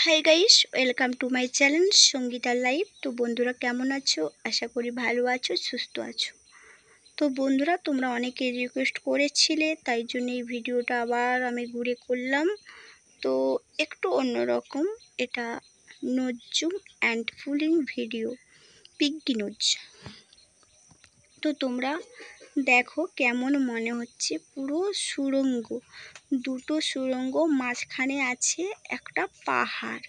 High guys, welcome to my channel Sangeeta live. তো বন্ধুরা কেমন আছো? আশা করি ভালো আছো, সুস্থ আছো। তো বন্ধুরা, তোমরা অনেকে রিকোয়েস্ট করেছিলে, তাই জন্য এই ভিডিওটা আবার আমি ঘুরে করলাম। তো একটু অন্যরকম, এটা নজুম অ্যান্ড ফুলিং ভিডিও, পিগ্গি নোজ। তো তোমরা দেখো কেমন মনে হচ্ছে, পুরো সুড়ঙ্গ, দুটো সুড়ঙ্গ, মাঝখানে আছে একটা পাহাড়,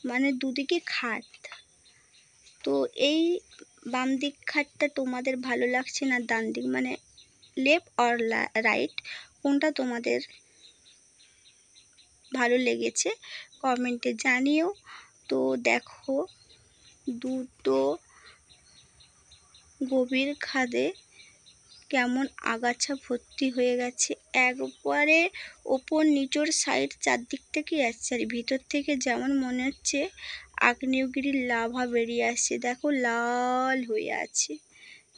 মানে দুদিকে খাট। তো এই বাম দিক খাটটা তোমাদের ভালো লাগছে না ডান দিক, মানে লেফট অর রাইট, কোনটা তোমাদের ভালো লেগেছে কমেন্টে জানিও। তো দেখো দুটো গভীর খাদে কেমন আগাছা ভর্তি হয়ে গেছে, একবারে ওপর নিচের সাইড চারদিক থেকে আসছে, আর ভিতর থেকে যেমন মনে হচ্ছে আগ্নেয়গিরির লাভা বেরিয়ে আসছে। দেখো লাল হয়ে আছে।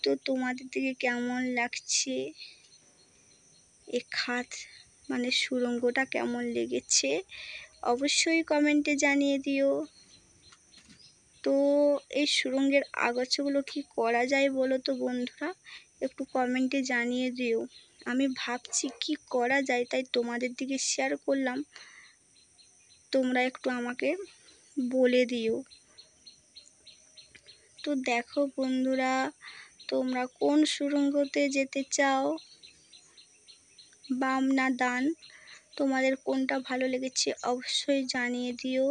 তো তোমাদের দিকে কেমন লাগছে এ খাদ, মানে সুড়ঙ্গটা কেমন লেগেছে অবশ্যই কমেন্টে জানিয়ে দিও। তো এই সুড়ঙ্গের আগাছাগুলো কি করা যায় বলো তো বন্ধুরা, একটু কমেন্টে জানিয়ে দিও। আমি ভাবছি কি করা যায়, তাই তোমাদের দিকে শেয়ার করলাম, তোমরা একটু আমাকে বলে দিও। তো দেখো বন্ধুরা, তোমরা কোন সুড়ঙ্গতে যেতে চাও, বাম না ডান, তোমাদের কোনটা ভালো লেগেছে অবশ্যই জানিয়ে দিও।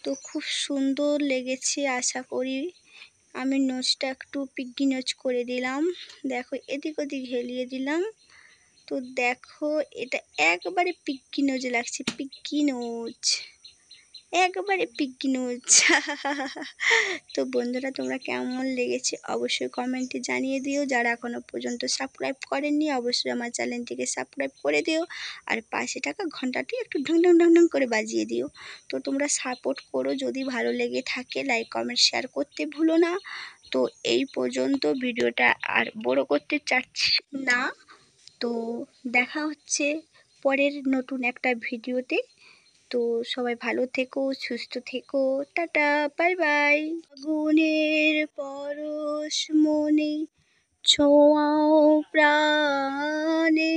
তো খুব সুন্দর লেগেছে, আশা করি। আমি নোজটা একটু পিগ্গি নোজ করে দিলাম, দেখো এদিক ওদিক হেলিয়ে দিলাম। তো দেখো এটা একবারে পিগ্গি নোজ লাগছে, পিগ্গি নোজ, একবারে পিগ্গি নোজ। তো বন্ধুরা, তোমরা কেমন লেগেছে অবশ্যই কমেন্টে জানিয়ে দিও। যারা এখনও পর্যন্ত সাবস্ক্রাইব করেননি অবশ্যই আমার চ্যানেলটিকে সাবস্ক্রাইব করে দিও, আর পাশে থাকা ঘন্টাটি একটু ঢং ঢং ঢং ঢং করে বাজিয়ে দিও। তো তোমরা সাপোর্ট করো, যদি ভালো লেগে থাকে লাইক কমেন্ট শেয়ার করতে ভুলো না। তো এই পর্যন্ত, ভিডিওটা আর বড় করতে চাচ্ছি না। তো দেখা হচ্ছে পরের নতুন একটা ভিডিওতে। তো সবাই ভালো থেকো, সুস্থ থেকো, টাটা, বাই বাই। আগুনের পরশ মনে ছোঁয়াও প্রাণে,